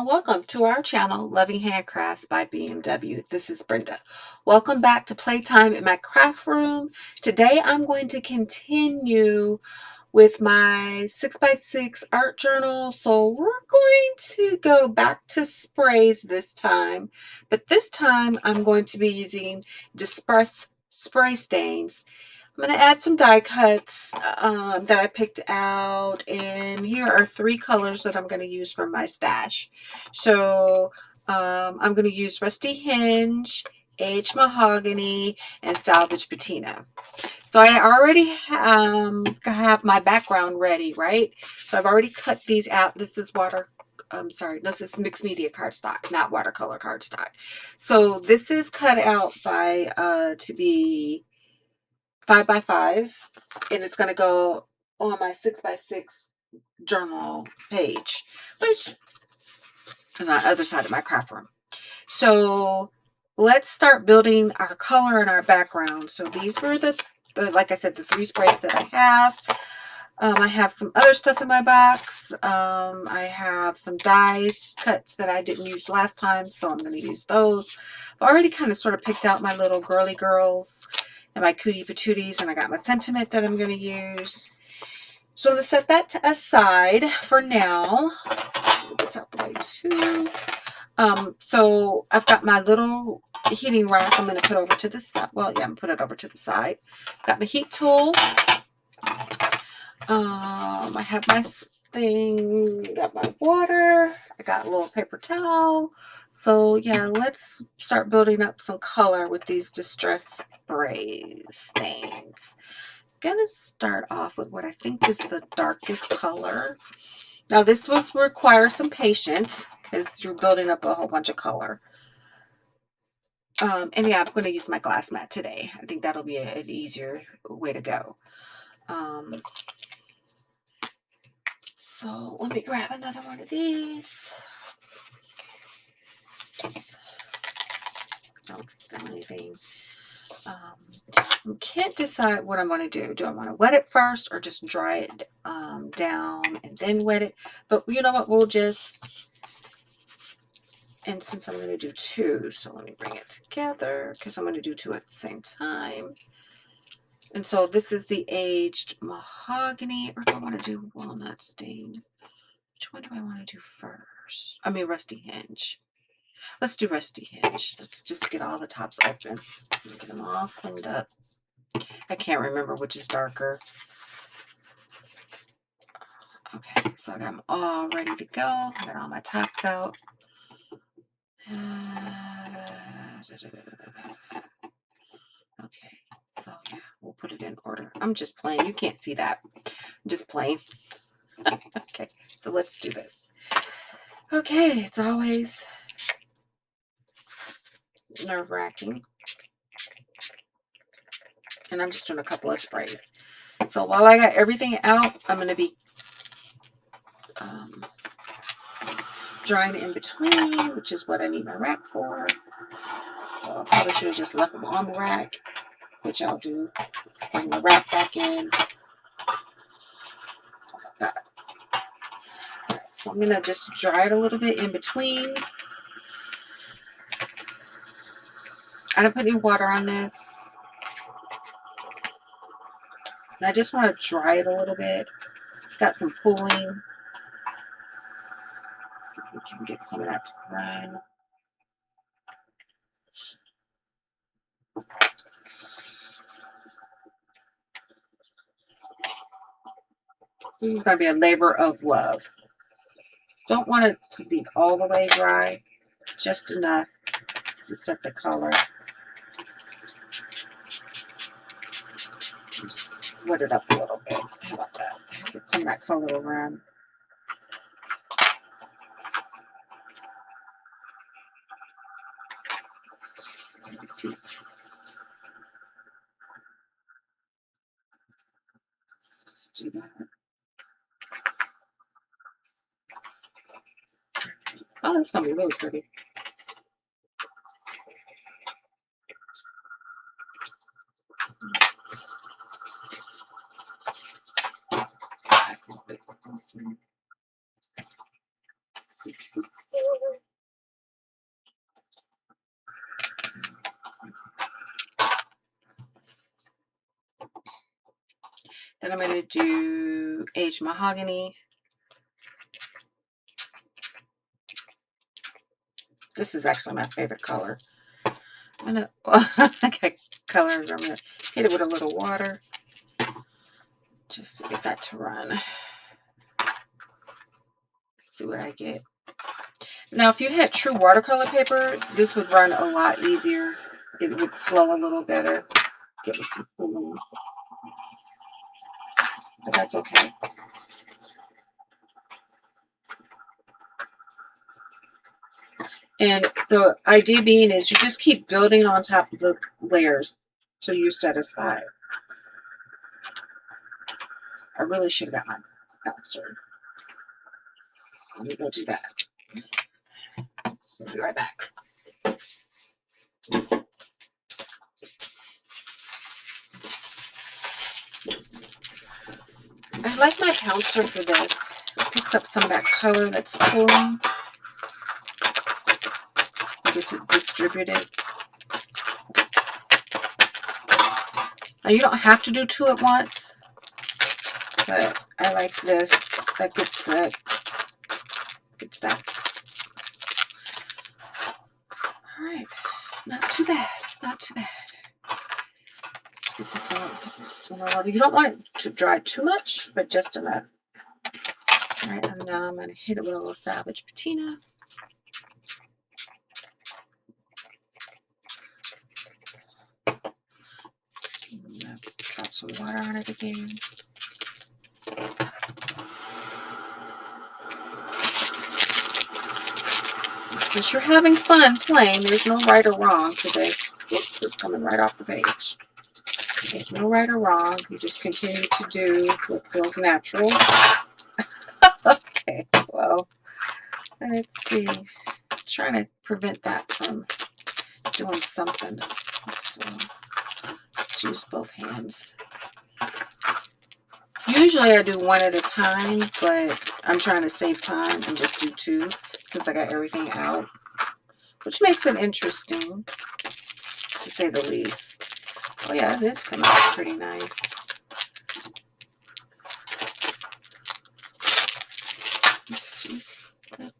Welcome to our channel, Loving Handcrafts by BMW. This is Brenda. Welcome back to Playtime in my craft room. Today I'm going to continue with my 6x6 art journal. So we're going to go back to sprays this time, but this time I'm going to be using Disperse spray stains. I'm going to add some die cuts that I picked out, and here are 3 colors that I'm going to use from my stash. So I'm going to use Rusty Hinge, Mahogany, and Salvaged Patina. So I already have my background ready, right? So I've already cut these out. This is this is mixed media cardstock, not watercolor cardstock. So this is cut out by to be 5x5, and it's going to go on my 6x6 journal page, which is on the other side of my craft room. So let's start building our color and our background. So these were like I said, the 3 sprays that I have. I have some other stuff in my box. I have some die cuts that I didn't use last time, so I'm going to use those. I've already kind of sort of picked out my little girly girls and my cootie patooties, and I got my sentiment that I'm going to use. So I'm going to set that aside for now. Move this out the way too. So I've got my little heating rack. I'm going to put over to the side. Well, yeah, I'm put it over to the side. Got my heat tool. I have my thing. Got my water. I got a little paper towel. So yeah, let's start building up some color with these distress spray stains. Gonna start off with what I think is the darkest color. Now this will require some patience because you're building up a whole bunch of color. And yeah, I'm going to use my glass mat today. I think that'll be an easier way to go. So let me grab another one of these. Don't spill anything. I can't decide what I'm going to do. Do I want to wet it first or just dry it down and then wet it? But you know what? We'll just... And since I'm going to do 2, so let me bring it together because I'm going to do 2 at the same time. And so this is the aged mahogany, or do I want to do walnut stain? Which one do I want to do first? I mean, Rusty Hinge. Let's do Rusty Hinge. Let's just get all the tops open. Get them all cleaned up. I can't remember which is darker. Okay, so I got them all ready to go. I got all my tops out. Okay, so yeah, we'll put it in order. I'm just playing. You can't see that. I'm just playing. Okay, so let's do this. Okay, it's always nerve-wracking. And I'm just doing a couple of sprays. So while I got everything out, I'm going to be drying in between, which is what I need my rack for. So I probably should have just left them on the rack, which I'll do. Let's bring the rack back in. Got it. All right, so I'm going to just dry it a little bit in between. I don't put any water on this. And I just want to dry it a little bit. It's got some pooling. Let's see if we can get some of that to run. This is going to be a labor of love. Don't want it to be all the way dry, just enough to set the color. Just wet it up a little bit. How about that? Get some of that color around. Let's do that. Oh, that's going to be really pretty. Then I'm going to do aged mahogany. This is actually my favorite color. I'm going to, I got color. I'm going to hit it with a little water just to get that to run. See what I get. Now, if you had true watercolor paper, this would run a lot easier. It would flow a little better. Get with some glue. But that's okay. And the idea being is you just keep building on top of the layers till you're satisfied. I really should have got my bouncer. Let me go do that. I'll be right back. I like my pouncer for this. It picks up some of that color that's pulling. It gets it distributed. Now you don't have to do two at once, but I like this. That gets that. Gets that. All right, not too bad. Not too bad. Let's get this one. This one over. You don't want it to dry too much, but just enough. All right, and now I'm going to hit it with a little Salvaged Patina. Drop some water on it again. Since you're having fun playing, there's no right or wrong today. Oops, it's coming right off the page. There's no right or wrong. You just continue to do what feels natural. Okay, well, let's see. I'm trying to prevent that from doing something. So let's use both hands. Usually I do one at a time, but I'm trying to save time and just do two since I got everything out, which makes it interesting, to say the least. Oh yeah, it is coming out pretty nice. Okay.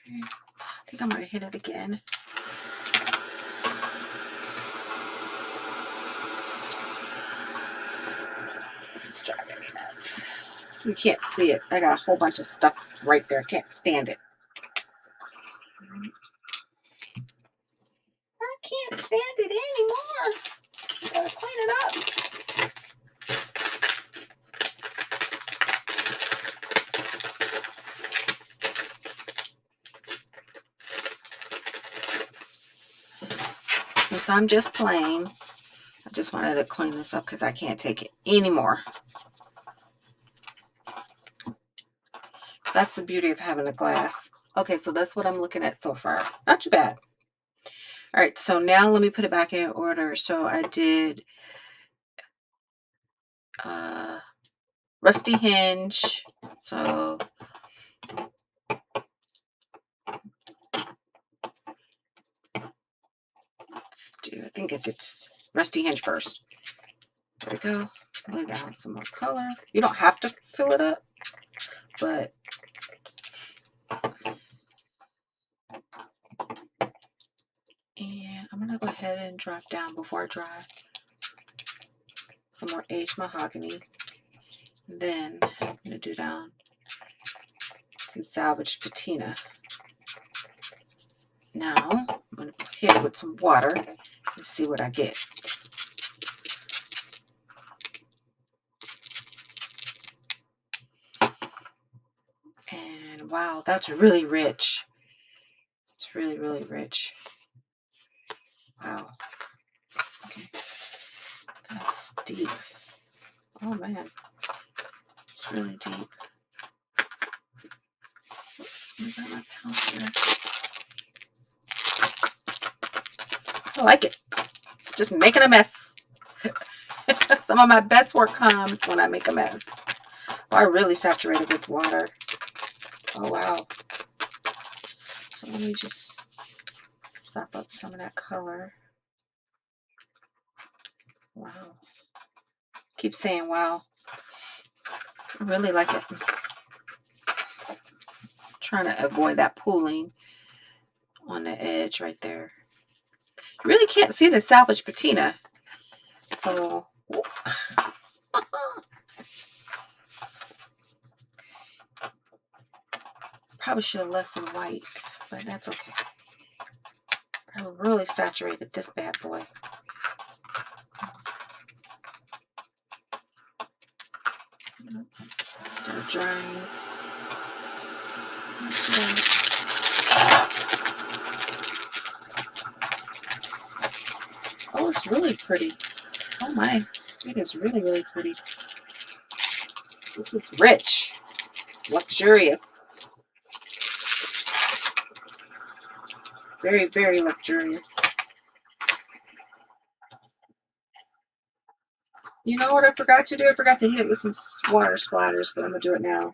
I think I'm going to hit it again. This is driving me nuts. You can't see it. I got a whole bunch of stuff right there. I can't stand it. I can't stand it anymore. Gotta clean it up. Since I'm just playing, I just wanted to clean this up because I can't take it anymore. That's the beauty of having a glass. Okay, so that's what I'm looking at so far. Not too bad. All right, so now let me put it back in order. So I did Rusty Hinge. So I think I did Rusty Hinge first. There we go. Lay down some more color. You don't have to fill it up, but and I'm gonna go ahead and drop down before I dry some more aged mahogany. And then I'm gonna do down some salvaged patina. Now I'm gonna hit it with some water and see what I get. And wow, that's really rich. It's really, really rich. Wow. Okay. That's deep. Oh man. It's really deep. I got my pouncer. I like it. Just making a mess. Some of my best work comes when I make a mess. Oh, I really saturated with water. Oh wow. So let me just sop up some of that color. Wow. Keep saying wow. I really like it. Trying to avoid that pooling on the edge right there. You really can't see the Salvaged Patina. So probably should have left some white, but that's okay. I really saturated this bad boy. Start drying. Oh, it's really pretty. Oh my, it is really, really pretty. This is rich, luxurious. Very, very luxurious. You know what I forgot to do? I forgot to hit it with some water splatters, but I'm going to do it now.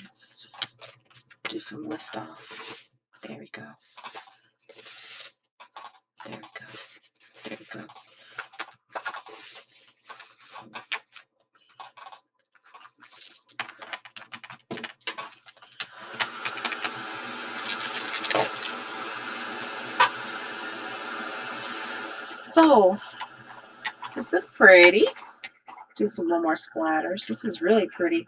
Let's just do some lift off. There we go. There we go. There we go. So, this is pretty. Do some little more splatters. This is really pretty.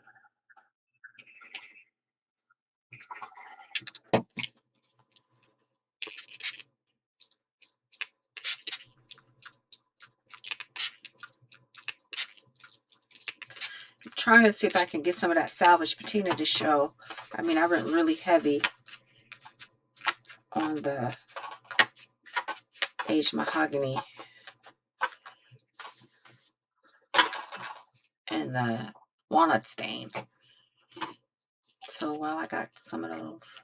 I'm trying to see if I can get some of that Salvaged Patina to show. I mean, I went really heavy on the aged mahogany and the walnut stain. So, well, I got some of those.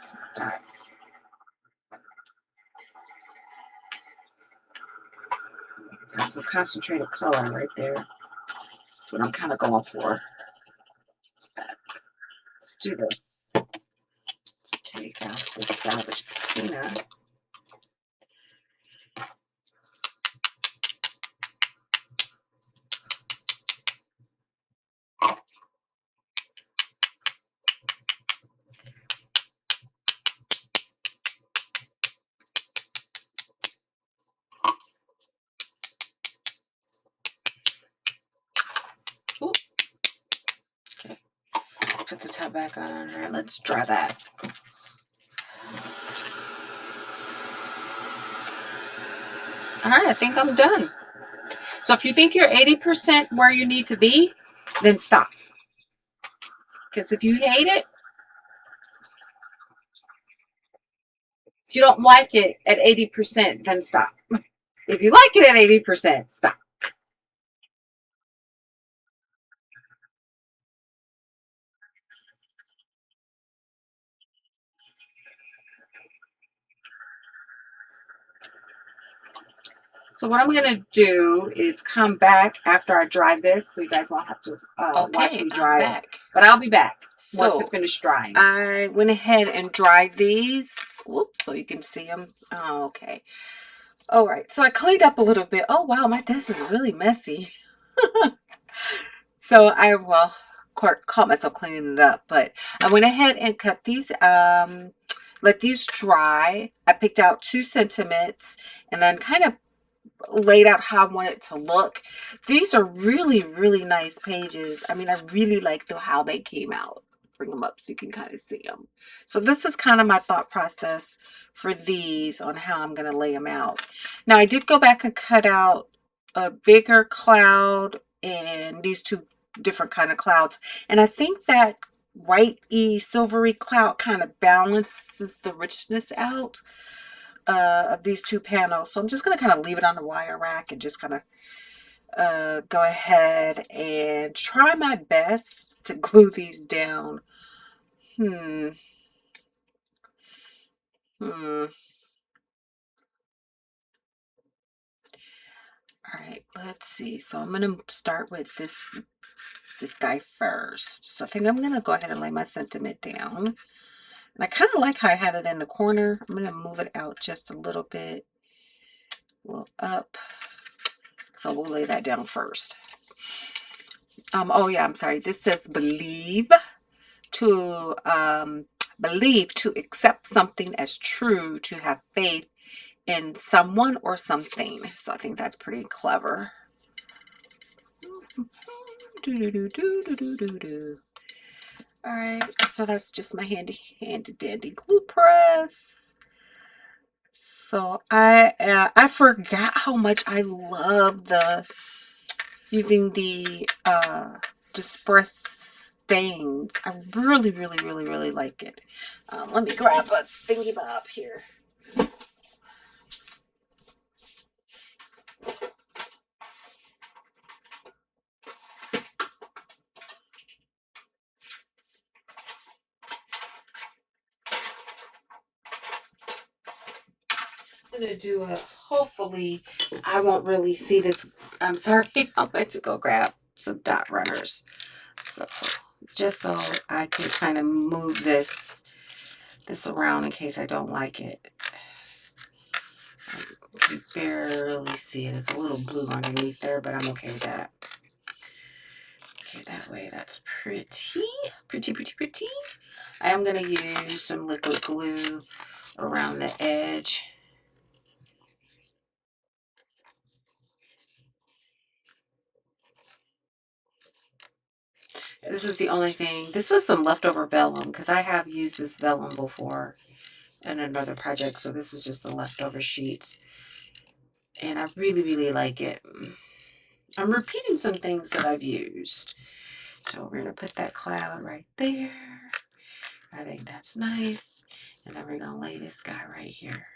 Some dots. Got some concentrated color right there. That's what I'm kind of going for. Let's do this. Let's take out the Salvaged Patina. Ooh. Okay. Let's put the top back on her. Let's dry that. All right, I think I'm done. So if you think you're 80% where you need to be, then stop. Because if you hate it, if you don't like it at 80%, then stop. If you like it at 80%, stop. So what I'm going to do is come back after I dry this, so you guys won't have to watch me dry it. But I'll be back once it finished drying. I went ahead and dried these. Whoops, so you can see them. Oh, okay. All right, so I cleaned up a little bit. Oh, wow, my desk is really messy. So I, well, caught myself cleaning it up, but I went ahead and cut these, let these dry. I picked out 2 sentiments and then kind of laid out how I want it to look. These are really, really nice pages. I mean, I really like how they came out. Bring them up so you can kind of see them. So this is kind of my thought process for these on how I'm going to lay them out. Now, I did go back and cut out a bigger cloud and these two different kind of clouds. And I think that white-y, silvery cloud kind of balances the richness out of these two panels. So I'm just going to kind of leave it on the wire rack and just kind of go ahead and try my best to glue these down. Hmm. All right, let's see. So I'm going to start with this guy first. So I think I'm going to go ahead and lay my sentiment down. And I kind of like how I had it in the corner. I'm going to move it out just a little bit, a little up. So we'll lay that down first. Oh yeah, I'm sorry. This says to believe, to accept something as true, to have faith in someone or something. So I think that's pretty clever. All right, so that's just my handy dandy glue press. So I forgot how much I love the using the distress stains. I really like it. Let me grab a thingy bob here. I'm gonna do a, hopefully I won't really see this. I'm sorry, I went to go grab some dot runners. So just so I can kind of move this around in case I don't like it. I can barely see it. It's a little blue underneath there, but I'm okay with that. Okay, that way that's pretty. I am going to use some liquid glue around the edge. This is the only thing. This was some leftover vellum because I have used this vellum before in another project. So this was just the leftover sheets. And I really like it. I'm repeating some things that I've used. So we're going to put that cloud right there. I think that's nice. And then we're going to lay this guy right here.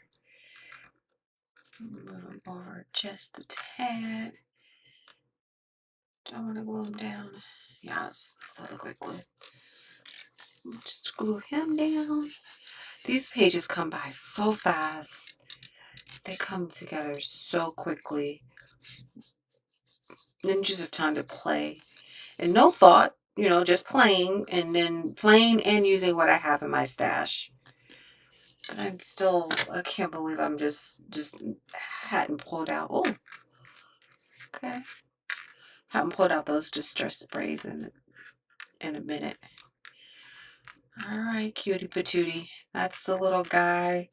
Move him over just a tad. Don't want to glue him down. Yeah, I'll just let a quick glue. Just glue him down. These pages come by so fast. They come together so quickly. Then you just have time to play. And no thought, you know, just playing and then playing and using what I have in my stash. But I'm still, I can't believe I'm just hadn't pulled out. Oh, okay. Haven't pulled out those distress sprays in a minute. All right, cutie patootie. That's the little guy.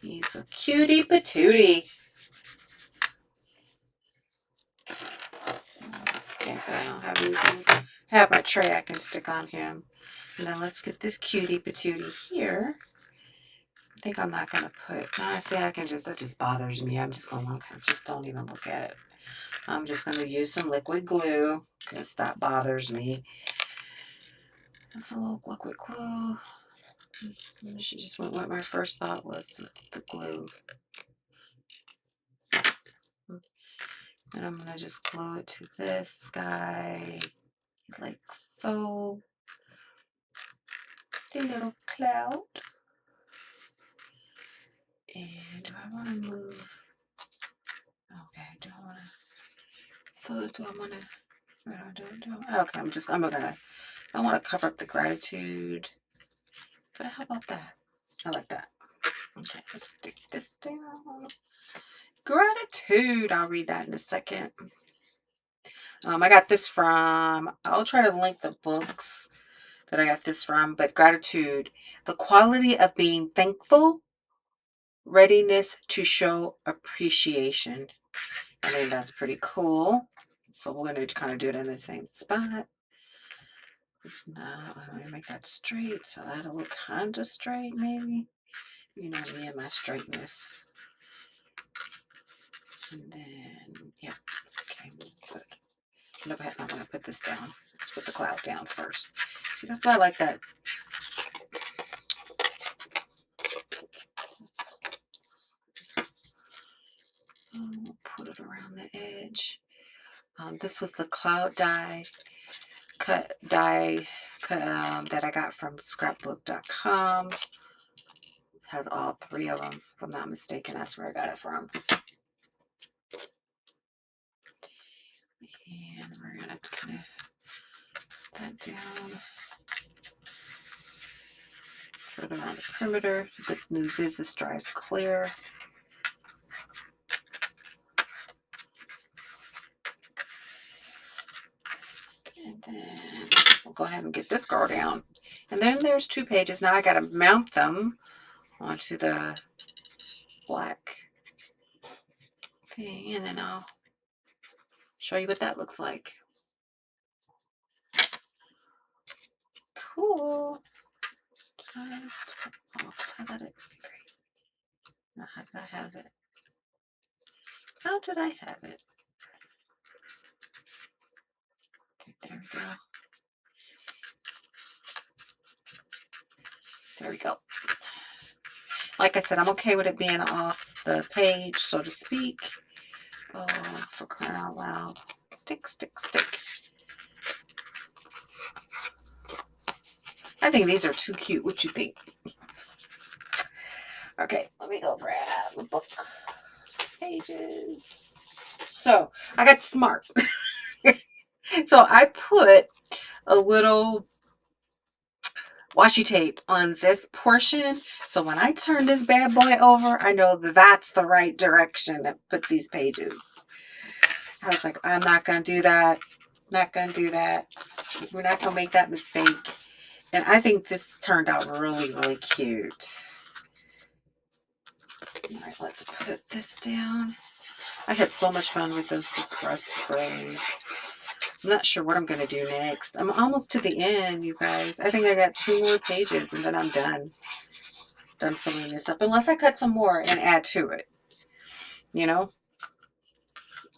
He's a cutie patootie. Okay, I don't have anything. Have my tray I can stick on him. And then let's get this cutie patootie here. I think I'm not gonna put. Honestly, I can just. That just bothers me. I'm just gonna just don't even look at it. I'm just gonna use some liquid glue because that bothers me. That's a little liquid glue. She just went. What my first thought was the glue. And I'm gonna just glue it to this guy like so. The little cloud. And do I want to move? Okay, do I want to? So do I want to? Okay, I want to cover up the gratitude. But how about that? I like that. Okay, let's stick this down. Gratitude. I'll read that in a second. I got this from, I'll try to link the books that I got this from, but gratitude, the quality of being thankful, readiness to show appreciation. I think that's pretty cool. So we're going to kind of do it in the same spot. It's not, let me make that straight so that'll look kind of straight maybe. You know me and my straightness. And then, yeah, okay, good. I'm going to put this down. Let's put the cloud down first. See, that's why I like that. We'll put it around the edge. This was the cloud die cut that I got from scrapbook.com. It has all 3 of them, if I'm not mistaken. That's where I got it from. And we're going to kind of put that down. Put it around the perimeter. The good news is this dries clear. And then we'll go ahead and get this girl down. And then there's 2 pages. Now I got to mount them onto the black thing, and then I'll show you what that looks like. Cool. Oh, how did it? Great. Now, how did I have it? How did I have it? Okay, there we go. There we go. Like I said, I'm okay with it being off the page, so to speak. Oh, for crying out loud. Stick, stick, stick. I think these are too cute. What you think? Okay, let me go grab the book pages. So, I got smart. So, I put a little washi tape on this portion, so when I turn this bad boy over, I know that's the right direction to put these pages. I was like, I'm not gonna do that. Not gonna do that. We're not gonna make that mistake. And I think this turned out really, really cute. All right, let's put this down. I had so much fun with those distress sprays. I'm not sure what I'm going to do next. I'm almost to the end, you guys. I think I got 2 more pages and then I'm done. Done filling this up. Unless I cut some more and add to it. You know?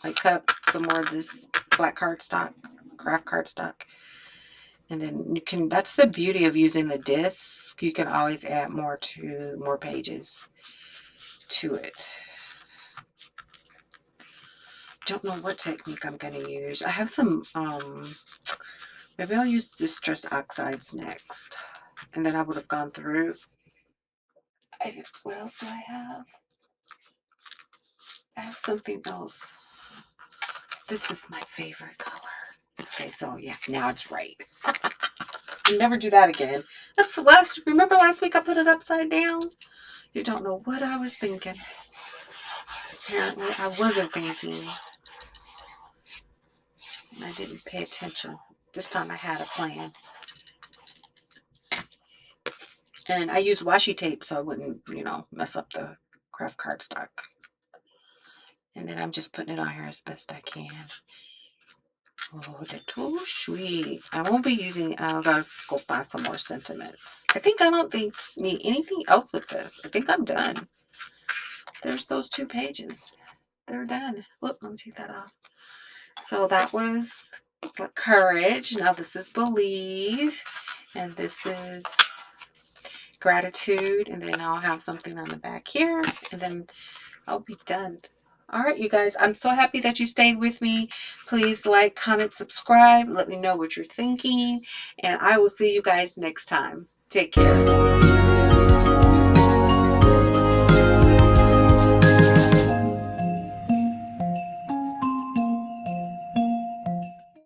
I cut up some more of this black cardstock, craft cardstock. And then you can, that's the beauty of using the disc. You can always add more pages to it. Don't know what technique I'm going to use. I have some, maybe I'll use distress oxides next. And then I would have gone through. What else do I have? I have something else. This is my favorite color. Okay, so yeah, now it's right. I'll never do that again. Remember last week I put it upside down? You don't know what I was thinking. Apparently I wasn't thinking. I didn't pay attention. This time I had a plan. And I used washi tape so I wouldn't, mess up the craft cardstock. And then I'm just putting it on here as best I can. Oh, that's too sweet. I won't be using, I'll gotta go find some more sentiments. I don't need anything else with this. I think I'm done. There's those 2 pages. They're done. Look, let me take that off. So that was Courage. Now this is Believe. And this is Gratitude. And then I'll have something on the back here. And then I'll be done. All right, you guys, I'm so happy that you stayed with me. Please like, comment, subscribe. Let me know what you're thinking. And I will see you guys next time. Take care.